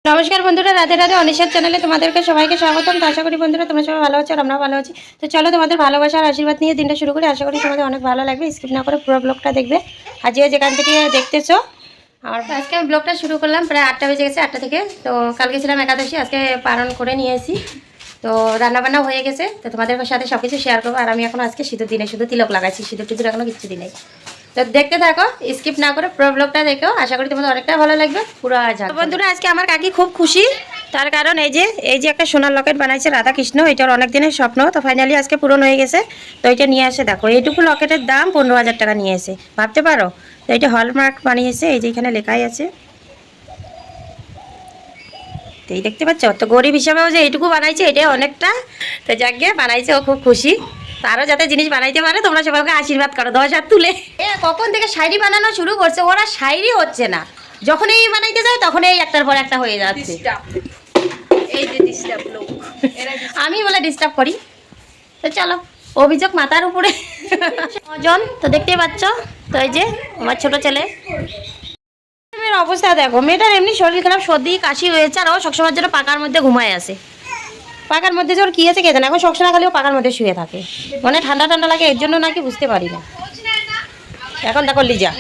নমস্কার বন্ধুরা, রাধে রাধে। অনিশার চ্যানেলে তোমাদেরকে সবাইকে স্বাগতম। তো আশা করি বন্ধুরা তোমরা সবাই ভালো আছো আর আমরা ভালো আছি। তো চলো তোমাদের ভালোবাসার আশীর্বাদ নিয়ে দিনটা শুরু করি। আশা করি তোমাদের অনেক ভালো লাগবে। স্কিপ না করে পুরো ব্লগটা দেখবে। আর যেখান থেকে দেখতেছো আর আজকে আমি ব্লগটা শুরু করলাম প্রায় 8টা বেজে গেছে। 8টা থেকে তো কালকে ছিলাম একাদশী, আজকে পালন করে নিয়ে এসি। তো রান্নাবান্না হয়ে গেছে, তো তোমাদের সাথে সব কিছু শেয়ার করবো। আর আমি এখন আজকে সিঁদুর দিনে শুধু তিলক লাগাইছি, সিঁদুর টিদুর এখনো কিচ্ছু দিই নাই। তো দেখতে থাকো, স্কিপ না করে পুরো ব্লগটা দেখো। আশা করি তোমাদের অনেকটা ভালো লাগবে পুরো। বন্ধুরা আজকে আমার কাকি খুব খুশি, তার কারণ এই যে একটা সোনার লকেট বানাইছে রাধা কৃষ্ণ। এটার অনেক দিনের স্বপ্ন, তো ফাইনালি আজকে পূরণ হয়ে গেছে। তো এটা নিয়ে আসে, দেখো এইটুকু লকেটের দাম 15,000 টাকা নিয়ে এসে, ভাবতে পারো। তো এটা হলমার্ক বানিয়েছে, এই যে এখানে লেখাই আছে। তো এই দেখতে পাচ্ছ, তো গরিব হিসাবেও যে এইটুকু বানাইছে এটাই অনেকটা। তো যাক গিয়ে বানাইছে, ও খুব খুশি। তারও যাতে জিনিস বানাইতে পারে, তোমরা সবাইকে আশীর্বাদ করো 10 হাত তুলে। কখন থেকে শাড়ি বানানো শুরু করছে, ওরা শাড়ি হচ্ছে না। যখন এই বানাইতে যায় তখন এই একটার পর একটা হয়ে যাচ্ছে। এই যে ডিস্টার্ব লোক, আমি বলে ডিস্টার্ব করি। তো চলো, অভিযোগ মাথার উপরে। জন তো দেখতেই পাচ্ছ। তো এই যে আমার ছোট ছেলে, মেয়ের অবস্থা দেখো। মেয়েটার এমনি শরীর খারাপ, সর্দি কাশি হয়েছে, আর ও সবসময়ের জন্য পাকার মধ্যে ঘুমায় আসে। পাকার মধ্যে যে ওর কী আছে কে জানে, এখন সবসময় খালি ও পাকার মধ্যে শুয়ে থাকে। মানে ঠান্ডা ঠান্ডা লাগে, এর জন্য নাকি বুঝতে পারি না। এখন দেখো লিজা,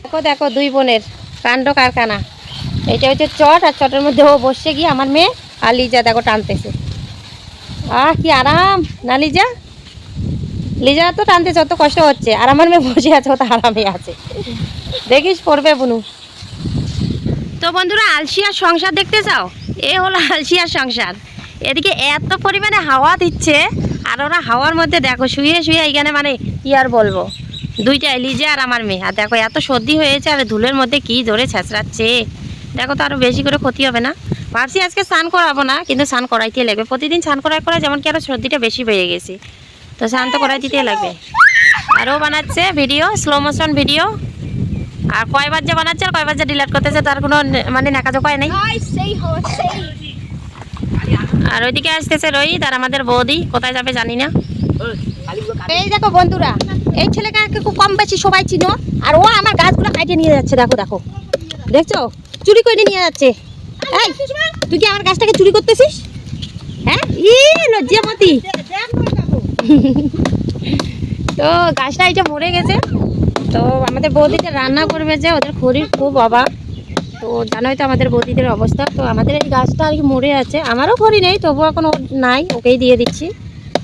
দেখো দেখো দুই বোনের কাণ্ড কারখানা। এটা হচ্ছে চট, আর চটের মধ্যে ও বসে গিয়ে আমার মেয়ে আর লিজা দেখো টানতেছে। কি আরাম না লিজা। লিজা তো টানতেছে, অত কষ্ট হচ্ছে, আর আমার মেয়ে বসে আছে, ও তো আরামে আছে। দেখিস পড়বে বুনু। তো বন্ধুরা, আলসিয়ার সংসার দেখতে চাও? এ হলো আলসিয়ার সংসার। এদিকে এত পরিমাণে হাওয়া দিচ্ছে, আর ওরা হাওয়ার মধ্যে দেখো শুয়ে শুয়ে এইখানে, মানে কি আর বলবো, দুইটাই লিজা আর আমার মেয়ে। আর দেখো এত সর্দি হয়েছে, আর ধুলের মধ্যে কি ধরে ছেঁচড়াচ্ছে। দেখো তো আরও বেশি করে ক্ষতি হবে না। ভাবছি আজকে স্নান করাবো না, কিন্তু স্নান করাইতে লাগবে। প্রতিদিন স্নান করাই যেমন কি আরও সর্দিটা বেশি হয়ে গেছে, তো স্নান তো করাই দিতে লাগবে। আরও বানাচ্ছে ভিডিও, স্লো মোশন ভিডিও। আর কয়বার যে বানাচ্ছে আর কয়বার যে ডিলিট করতেছে তার কোনো মানে নাকাজোকায় নেই। আর ওইদিকে আসতেছে রোহিত আর আমাদের বৌদি, কোথায় যাবে জানি না। এই দেখো বন্ধুরা, এই ছেলেকে খুব কম বেশি সবাই চিনো, আর ও আমার গাছগুলো কাটিয়ে নিয়ে যাচ্ছে। দেখো দেখো, দেখছো, চুরি করে নিয়ে যাচ্ছে। এই তুই কি আমার গাছটাকে চুরি করতেছিস? হ্যাঁ, লজ্জামতি। তো গাছটা এটা মরে গেছে। তো আমাদের বৌদিতে রান্না করবে, যে ওদের খড়ির খুব অভাব। তো জানোই তো আমাদের বৌদিদের অবস্থা। তো আমাদের এই গাছটা আর কি মরে আছে, আমারও খড়ি নেই, তবুও এখন ওর নাই, ওকেই দিয়ে দিচ্ছি।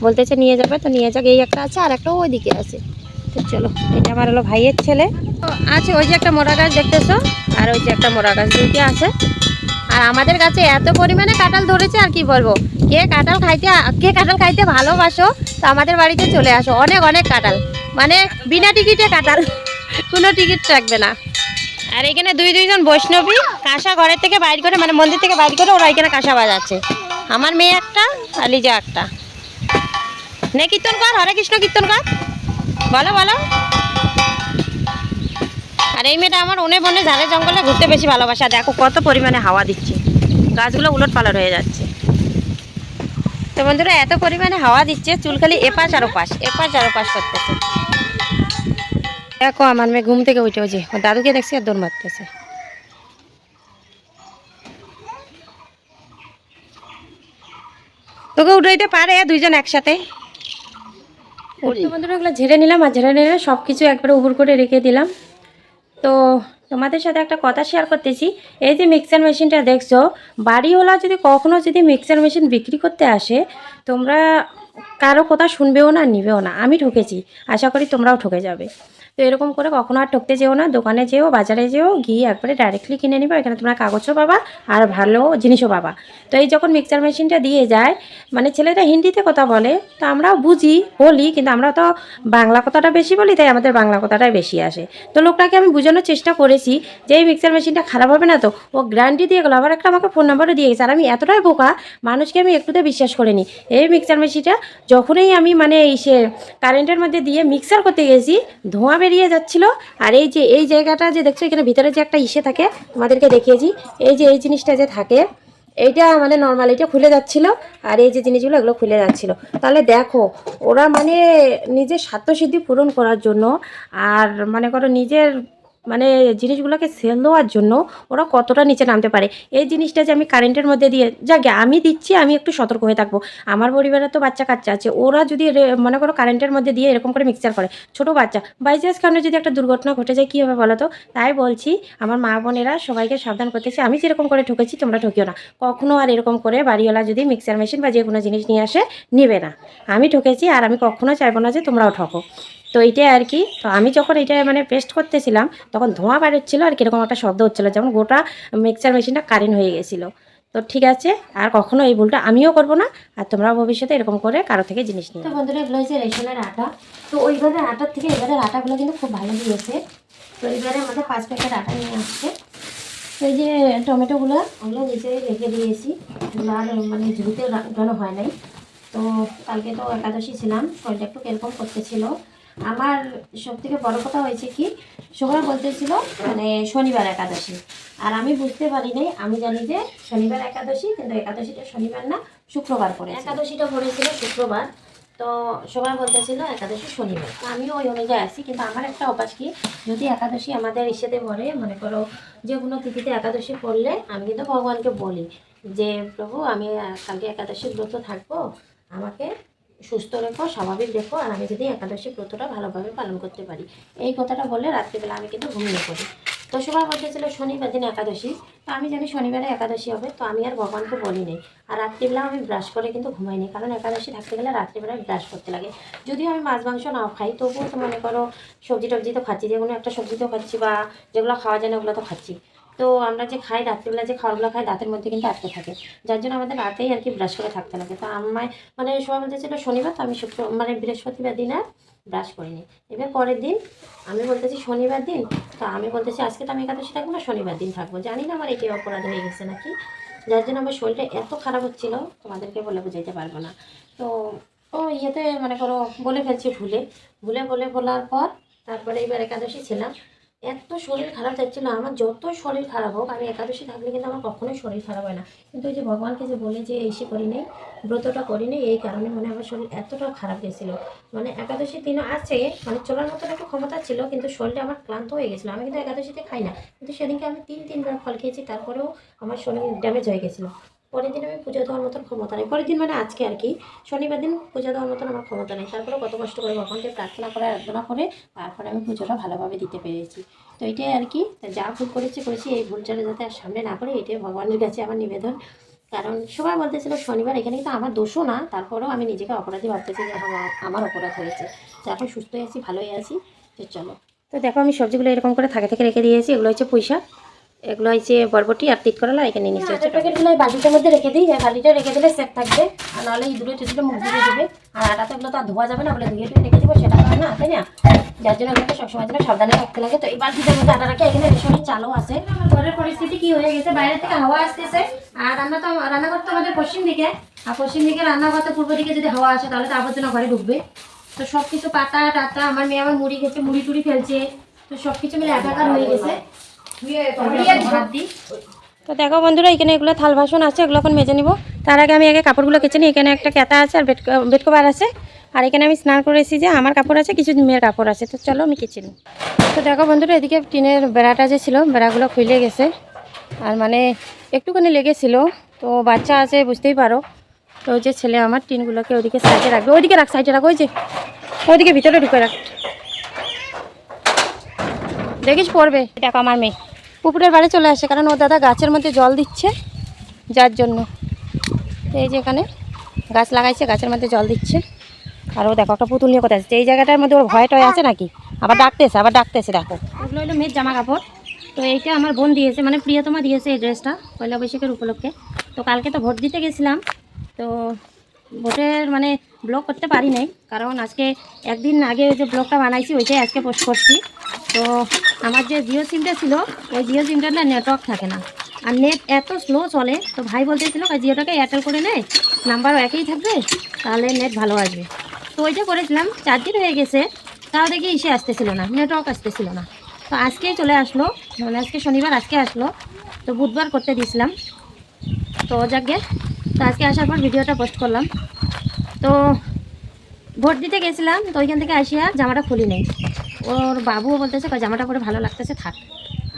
বলতেছে নিয়ে যাবে, তো নিয়ে যাক। এই একটা আছে, আর একটা ওইদিকে আছে। তো চলো, এটা আমার হলো ভাইয়ের ছেলে। তো আছে ওই যে একটা মোড়া গাছ দেখতেছো, আর ওই যে একটা মোড়া গাছ, দুইটা আছে। আর আমাদের গাছে এত পরিমাণে কাঁঠাল ধরেছে, আর কি বলবো। কে কাঁঠাল খাইতে ভালোবাসো, তো আমাদের বাড়িতে চলে আসো। অনেক অনেক কাঁঠাল, মানে বিনা টিকিটে কাঁঠাল, কোনো টিকিট রাখবে না। আর এখানে দুইজন বৈষ্ণবী কাঁসা ঘরের থেকে বাইর করে, মানে মন্দির থেকে বাইর করে, ওরা এখানে কাঁসা বাজাচ্ছে। আমার মেয়ে একটা আর লিজা একটা। নে কীর্তন কর, হরে কৃষ্ণ কীর্তন কর, বলো বলো। আর এই মেয়েটা আমার উনে বনে ঝাড়ে জঙ্গলে ঘুরতে বেশি ভালোবাসা। দেখো কত পরিমাণে হাওয়া দিচ্ছে, গাছগুলো উলট পালট হয়ে যাচ্ছে। তো বন্ধুরা, এত পরিমাণে হাওয়া দিচ্ছে, চুলখালি এপাশ আর ওপাশ করতেছে। দেখো আমার মেয়ে ঘুম থেকে উঠে, যে ওর দাদুকে দেখছি আর দৌড় মারতেছে। তোকে উঠাইতে পারে দুইজন একসাথে। বন্ধুরা, এগুলো ঝেড়ে নিলাম, আর ঝেড়ে নিলে সব কিছু একবারে উবুর করে রেখে দিলাম। তো তোমাদের সাথে একটা কথা শেয়ার করতেছি। এই যে মিক্সার মেশিনটা দেখছো, বাড়িওয়ালা যদি কখনো যদি মিক্সার মেশিন বিক্রি করতে আসে, তোমরা কারো কথা শুনবেও না, নিবেও না। আমি ঠকেছি, আশা করি তোমরাও ঠকে যাবে। তো এরকম করে কখনো আর ঠকতে যেও না। দোকানে যেও, বাজারে যেও, গিয়ে একবারে ডাইরেক্টলি কিনে নিবে। এখানে তোমরা কাগজও পাবা আর ভালো জিনিসও পাবা। তো এই যখন মিক্সার মেশিনটা দিয়ে যায়, মানে ছেলেটা হিন্দিতে কথা বলে, তো আমরাও বুঝি, বলি, কিন্তু আমরা তো বাংলা কথাটা বেশি বলি, তাই আমাদের বাংলা কথাটাই বেশি আসে। তো লোকটাকে আমি বোঝানোর চেষ্টা করেছি যে এই মিক্সার মেশিনটা খারাপ হবে না তো। ও গ্যারান্টি দিয়ে গেলো, আবার একটা আমাকে ফোন নাম্বারও দিয়ে গেছে। আর আমি এতটাই বোকা, মানুষকে আমি একটুতে বিশ্বাস করিনি। এই মিক্সার মেশিনটা যখনই আমি মানে কারেন্টের মধ্যে দিয়ে মিক্সার করতে গেছি, ধোঁয়া বেরিয়ে যাচ্ছিলো। আর এই জায়গাটা যে দেখছো, এখানে ভিতরে যে একটা থাকে, তোমাদেরকে দেখিয়েছি, এই জিনিসটা যে থাকে, এইটা আমাদের নর্মাল, এটা খুলে যাচ্ছিল। আর এই যে জিনিসগুলো, এগুলো খুলে যাচ্ছিল। তাহলে দেখো, ওরা মানে নিজের স্বার্থসিদ্ধি পূরণ করার জন্য, আর মনে করো নিজের মানে জিনিসগুলোকে সেল দেওয়ার জন্য ওরা কতটা নিচে নামতে পারে। এই জিনিসটা যে আমি কারেন্টের মধ্যে দিয়ে যাকে আমি দিচ্ছি, আমি একটু সতর্ক হয়ে থাকবো। আমার পরিবারে তো বাচ্চা কাচ্চা আছে, ওরা যদি মনে করো কারেন্টের মধ্যে দিয়ে এরকম করে মিক্সচার করে, ছোটো বাচ্চা বাই চান্স কারণে যদি একটা দুর্ঘটনা ঘটে যায় কী হবে বলো তো? তাই বলছি আমার মা বোনেরা সবাইকে সাবধান করতেছি, আমি যেরকম করে ঠকেছি তোমরা ঠকিও না। কখনও আর এরকম করে বাড়িওয়ালা যদি মিক্সচার মেশিন বা যে কোনো জিনিস নিয়ে আসে নেবে না। আমি ঠকেছি আর আমি কখনো চাইবো না যে তোমরাও ঠকো। তো এইটাই আর কি। তো আমি যখন এটা মানে পেস্ট করতেছিলাম তখন ধোঁয়া বেরোচ্ছিলো আর কীরকম একটা শব্দ হচ্ছিলো, যেমন গোটা মিক্সচার মেশিনটা কারেন্ট হয়ে গেছিলো। তো ঠিক আছে, আর কখনো এই ভুলটা আমিও করবো না, আর তোমরাও ভবিষ্যতে এরকম করে কারো থেকে জিনিস নিও। তো বন্ধুরা এগুলো হচ্ছে রেশনের আটা। তো ওইবারে আটার থেকে এবারের আটাগুলো কিন্তু খুব ভালো দিয়েছে। তো এইবারে আমাদের 5 প্যাকেট আটা নিয়ে আসছে। তো এই যে টমেটোগুলো ওগুলো নিচে রেখে দিয়েছি, আর মানে ঝুড়িতে উঠানো হয় নাই। তো কালকে তো একাদশী ছিলাম, শরীরটা একটু কিরকম করতেছিল। আমার সব থেকে বড় কথা হয়েছে কি, সবাই বলতেছিল মানে শনিবার একাদশী, আর আমি বুঝতে পারি নাই। আমি জানি যে শনিবার একাদশী, কিন্তু একাদশীটা শনিবার না শুক্রবার পড়ে, একাদশীটা পড়েছিল শুক্রবার। তো সবাই বলতেছিল একাদশী শনিবার, তো আমিও ওই অনুযায়ী আসি। কিন্তু আমার একটা অভ্যাস কি, যদি একাদশী আমাদের ইসেতে পড়ে, মনে করো যে কোনো তিথিতে একাদশী পড়লে আমি কিন্তু ভগবানকে বলি যে প্রভু আমি কালকে একাদশী ব্রত থাকবো, আমাকে সুস্থ রেখো, স্বাভাবিক রেখো, আর আমি যদি একাদশী ব্রতটা ভালোভাবে পালন করতে পারি। এই কথাটা বলে রাত্রিবেলা আমি কিন্তু ঘুমিয়ে পড়ি। তো সবাই বলতেছিল শনিবার দিন একাদশী, তো আমি জানি শনিবারে একাদশী হবে, তো আমি আর ভগবানকে বলি নেই। আর রাত্রিবেলা আমি ব্রাশ করে কিন্তু ঘুমাইনি, কারণ একাদশী থাকতে গেলে রাত্রিবেলায় ব্রাশ করতে লাগে। যদিও আমি মাছ মাংস নাও খাই, তবুও তো মনে করো সবজি টবজি তো খাচ্ছি, যে কোনো একটা সবজি তো খাচ্ছি, বা যেগুলো খাওয়া যায় না ওগুলো তো খাচ্ছি। তো আমরা যে খাই রাত্রিবেলা, যে খাবারগুলো খাই দাঁতের মধ্যে কিন্তু আটকে থাকে, যার জন্য আমাদের রাতেই আর কি ব্রাশ করে থাকতে লাগে। তো আমায় মানে সবাই বলতেছিল শনিবার, তো আমি মানে বৃহস্পতিবার দিন আর ব্রাশ করিনি। এবার পরের দিন আমি বলতেছি শনিবার দিন, তো আমি বলতেছি আজকে তো আমি একাদশী থাকবো না, শনিবার দিন থাকবো। জানি না আমার এটি অপরাধ হয়ে গেছে নাকি, যার জন্য আমার শরীরটা এত খারাপ হচ্ছিল তোমাদেরকে বলে বোঝাইতে পারবো না। তো ও ইয়েতে মনে করো বলে ফেলছি বলার পর তারপরে এবার একাদশী ছিলাম, এত শরীর খারাপ যাচ্ছিলো আমার। যত শরীর খারাপ হোক, আমি একাদশী থাকলে কিন্তু আমার কখনোই শরীর খারাপ হয় না। কিন্তু ওই যে ভগবানকে যে বলে যে এই করি নেই, ব্রতটা করি নেই, এই কারণে মানে আমার শরীর এতটা খারাপ গেছিলো। মানে একাদশীর দিনও আছে, মানে চলার মতো একটু ক্ষমতা ছিল, কিন্তু শরীরটা আমার ক্লান্ত হয়ে গেছিলো। আমি কিন্তু একাদশীতে খাই না, কিন্তু সেদিনকে আমি 3বার ফল খেয়েছি, তারপরেও আমার শরীর ড্যামেজ হয়ে গেছিলো। পরের দিন আমি পুজো দেওয়ার মতন ক্ষমতা নেই, পরের দিন মানে আজকে আর কি, শনিবার দিন পুজো দেওয়ার মতন আমার ক্ষমতা নেই। তারপরে কত কষ্ট করে ভগবানকে প্রার্থনা করে আরাধনা করে তারপরে আমি পুজোটা ভালোভাবে দিতে পেরেছি। তো এটাই আর কি, যা ভুল করেছি, এই ভুলটা যাতে আর সামনে না করে, এটাই ভগবানের কাছে আমার নিবেদন। কারণ সবাই বলতেছিল শনিবার, এখানে কিন্তু আমার দোষও না, তারপরেও আমি নিজেকে অপরাধী ভাবতেছি যে আমার অপরাধ হয়েছে। তো এখন সুস্থ আছি, ভালোই আছি। তো চলো, তো দেখো আমি সবজিগুলো এরকম করে থেকে রেখে দিয়েছি। এগুলো হচ্ছে পুঁইশাক, এগুলো হচ্ছে বরবটি আর তিত করলা, এখানে নিচে হচ্ছে প্যাকেটগুলো এই বাটিটার মধ্যে রেখে দিই। বাটিটা রেখে দিলে সেট থাকবে, আর নাহলে এই দুটো টেবিলে মুখ ধুয়ে দেবে। আর আটাতে এগুলো তো আর ধোয়া যাবে না, বলে ধুয়ে রেখে দেবো, সেটা হয় না, তাই না? যার জন্য এগুলোকে সবসময় জন্য সাবধানে রাখতে লাগে। তো এই বালতিটার মধ্যে আটা রাখে, এখানে রেশনের চালও আছে। ঘরের পরিস্থিতি কি হয়ে গেছে, বাইরে থেকে হাওয়া আসতেছে, আর রান্নাঘর তো আমাদের পশ্চিম দিকে, আর পশ্চিম দিকে রান্নাঘর তো পূর্ব দিকে যদি হাওয়া আসে তাহলে তো আবর্জনা ঘরে ঢুকবে। তো সব কিছু পাতা টাতা, আমার মেয়ে আমার মুড়ি খেয়েছে, মুড়ি টুড়ি ফেলছে, তো সব কিছু মিলে একাকার হয়ে গেছে। তো দেখো বন্ধুরা, এখানে এগুলো থাল বাসন আছে, এগুলো এখন মেজে নিব। তার আগে আমি কাপড়গুলো কেচে নিই। এখানে একটা কেতা আছে আর বেড কভার আছে, আর এখানে আমি স্নান করে এসেছি, যে আমার কাপড় আছে, কিছু মেয়ের কাপড় আছে। তো চলো আমি কেচে নিই। তো দেখো বন্ধুরা, এদিকে টিনের বেড়াটা যে ছিল, বেড়াগুলো খুলে গেছে, আর মানে একটুখানি লেগেছিল। তো বাচ্চা আছে বুঝতেই পারো। তো ওই যে ছেলে আমার টিনগুলোকে ওইদিকে সাইডে রাখবে, ওইদিকে রাখ, সাইডে রাখ, ওই যে ওইদিকে ভিতরে ঢুকে রাখ, দেখিস পড়বে। দেখো আমার মেয়ে পুকুরের বাড়ি চলে আসে, কারণ ও দাদা গাছের মধ্যে জল দিচ্ছে, যার জন্য। এই যে এখানে গাছ লাগাইছে, গাছের মধ্যে জল দিচ্ছে। আর ও দেখো একটা পুতুল নিয়ে কোথায় আসছে, এই জায়গাটার মধ্যে ওর ভয় টয় আছে নাকি, আবার ডাকতেছে দেখো। ওগুলো হলো মেয়ের জামা কাপড়। তো এইটা আমার বোন দিয়েছে, মানে প্রিয়তমা দিয়েছে এই ড্রেসটা পয়লা বৈশাখের উপলক্ষে। তো কালকে তো ভোট দিতে গেছিলাম, তো ভোটের মানে ব্লগ করতে পারি নাই, কারণ আজকে একদিন আগে যে ব্লগটা বানাইছি ওইটাই আজকে পোস্ট করছি। তো আমার যে জিও সিমটা ছিল, ওই জিও সিমটার না নেটওয়ার্ক থাকে না, আর নেট এত স্লো চলে। তো ভাই বলতেছিল জিওটাকে এয়ারটেল করে নেয়, নাম্বারও একই থাকবে, তাহলে নেট ভালো আসবে। তো ওইটা করেছিলাম, 4 দিন হয়ে গেছে, তাও দেখি এসে আসতেছিল না, নেটওয়ার্ক আসতেছিল না। তো আজকেই চলে আসলো, মানে আজকে শনিবার, আজকে আসলো। তো বুধবার করতে দিয়েছিলাম, তো যাকে তো আজকে আসার পর ভিডিওটা পোস্ট করলাম। তো ভোট দিতে গেছিলাম, তো ওইখান থেকে আসিয়া জামাটা খুলি নেই। ওর বাবুও বলতেছে জামাটা পরে ভালো লাগতেছে থাক।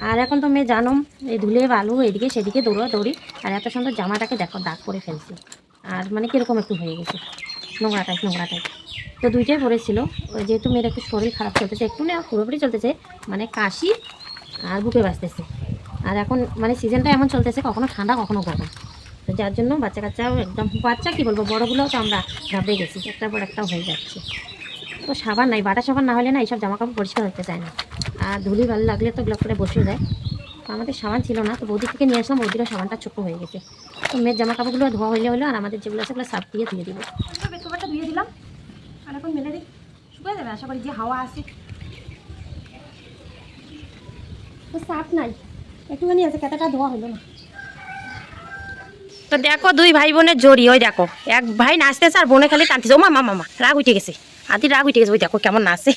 আর এখন তো মেয়ে জানো এই ধুলে বালু এদিকে সেদিকে দৌড়ি, আর এত সুন্দর জামাটাকে দেখো দাগ করে ফেলছি। আর মানে কীরকম একটু হয়ে গেছে, নোংরা টাইপ। তো দুইটাই পরেছিল। ওই যেহেতু মেয়ের একটু শরীর খারাপ চলতেছে, একটু না পুরোপুরি চলতেছে, মানে কাশি আর বুকে বাজতেছে। আর এখন মানে সিজনটা এমন চলতেছে, কখনো ঠান্ডা কখনো গরম। তো যার জন্য বাচ্চা কাচ্চাও একদম, বাচ্চা কী বলবো, বড়োগুলোও তো আমরা ঘাবড়ে গেছি, একটার পর একটাও হয়ে যাচ্ছে। তো সাবান নাই, বাটা সাবান না হলে না এইসব জামা কাপড় পরিষ্কার হতে চায় না। আর ধুলি ভালো লাগলে তো গ্লাভ করে বসে যায়। তো আমাদের সাবান ছিল না, তো বৌদি থেকে নিয়ে আসলাম, বৌদিরও সাবানটা ছোটো হয়ে গেছে। তো মেয়ের জামা কাপড়গুলো ধোয়া হলো, আর আমাদের যেগুলো আছে সেগুলো সার্ফ দিয়ে ধুয়ে দিব। বেডকভারটা ধুয়ে দিলাম, আর এখন মেলে দিই, শুকিয়ে যাবে আশা করি, যে হাওয়া আছে। তো সার্ফ নাই, একটুখানি আছে, কেতাটা ধোয়া হলো না। তো দেখো দুই ভাই বোনের জড়ি, ওই দেখো এক ভাই নাচতেছে আর বোনে খালি টানতেছে। ও মামা রাগ উঠে গেছে, আদি রাগ উঠে গেছে, ওই দেখো কেমন নাচে।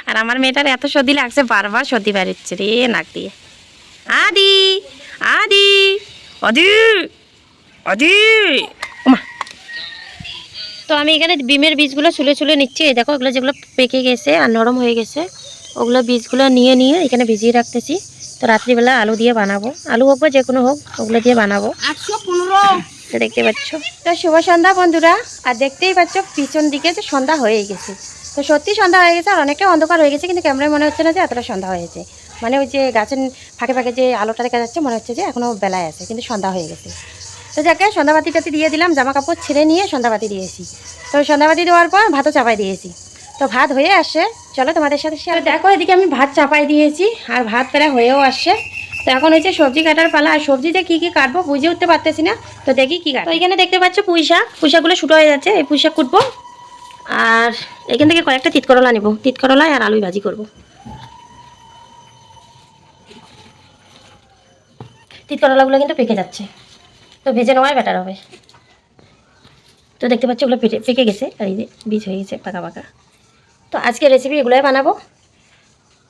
আর আমার মেয়েটার এত সর্দি লাগছে, বারবার সর্দি বেরোচ্ছে রে নাক দিয়ে। আদি আদি আদি আদি ওমা। তো আমি এখানে বিমের বীজগুলো ছুলে নিচ্ছি। এই দেখো এগুলো যেগুলো পেকে গেছে আর নরম হয়ে গেছে, ওগুলো বীজগুলো নিয়ে এখানে ভিজিয়ে রাখতেছি। তো রাত্রিবেলা আলু দিয়ে বানাবো, আলু হোক বা যে কোনো হোক, ওগুলো দিয়ে বানাবো। 115 দেখতে পাচ্ছ। তো শুভ সন্ধ্যা বন্ধুরা। আর দেখতেই পাচ্ছ পিছন দিকে যে সন্ধ্যা হয়ে গেছে। তো সত্যি সন্ধ্যা হয়ে গেছে, আর অনেকটা অন্ধকার হয়ে গেছে, কিন্তু ক্যামেরায় মনে হচ্ছে না যে এতটা সন্ধ্যা হয়েছে। মানে ওই যে গাছের ফাঁকে যে আলোটা দেখা যাচ্ছে, মনে হচ্ছে যে এখনও বেলায় আছে, কিন্তু সন্ধ্যা হয়ে গেছে। তো যাকে সন্ধ্যাবাতি দিয়ে দিলাম, জামা কাপড় ছেড়ে নিয়ে সন্ধ্যাবাতি দিয়েছি। তো সন্ধ্যাবাতি দেওয়ার পর ভাতও চাপাই দিয়েছি। তো ভাত হয়ে আসছে, চলো তোমাদের সাথে শেয়ার। দেখো এদিকে আমি ভাত চাপাই দিয়েছি, আর ভাত প্রায় হয়েও আসছে। তো এখন হচ্ছে সবজি কাটার পালা, আর সবজিতে কী কী কাটবো বুঝে উঠতে পারতেছি না। তো দেখি কী কাটবো। তো এখানে দেখতে পাচ্ছ পুঁইশাকগুলো শুটো হয়ে যাচ্ছে, এই পুঁইশাক কুটবো। আর এখান থেকে কয়েকটা তিতকরলা নেবো, তিতকরলায় আর আলুই ভাজি করবো। তিতকরলাগুলো কিন্তু পেকে যাচ্ছে, তো ভেজে নেওয়াই বেটার হবে। তো দেখতে পাচ্ছ ওগুলো পেকে গেছে, আর এই যে বীজ হয়ে গেছে পাকা। তো আজকের রেসিপি এগুলোই বানাবো।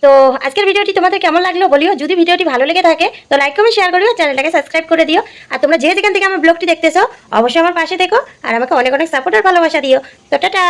তো আজকের ভিডিওটি তোমাদের কেমন লাগলো বলিও। যদি ভিডিওটি ভালো লেগে থাকে তো লাইক কমেন্ট শেয়ার করিও, চ্যানেলটাকে সাবস্ক্রাইব করে দিও। আর তোমরা যেখান থেকে আমার ব্লগটি দেখতেছো অবশ্যই আমার পাশে থেকো, আর আমাকে অনেক সাপোর্ট আর ভালোবাসা দিও। তো টাটা।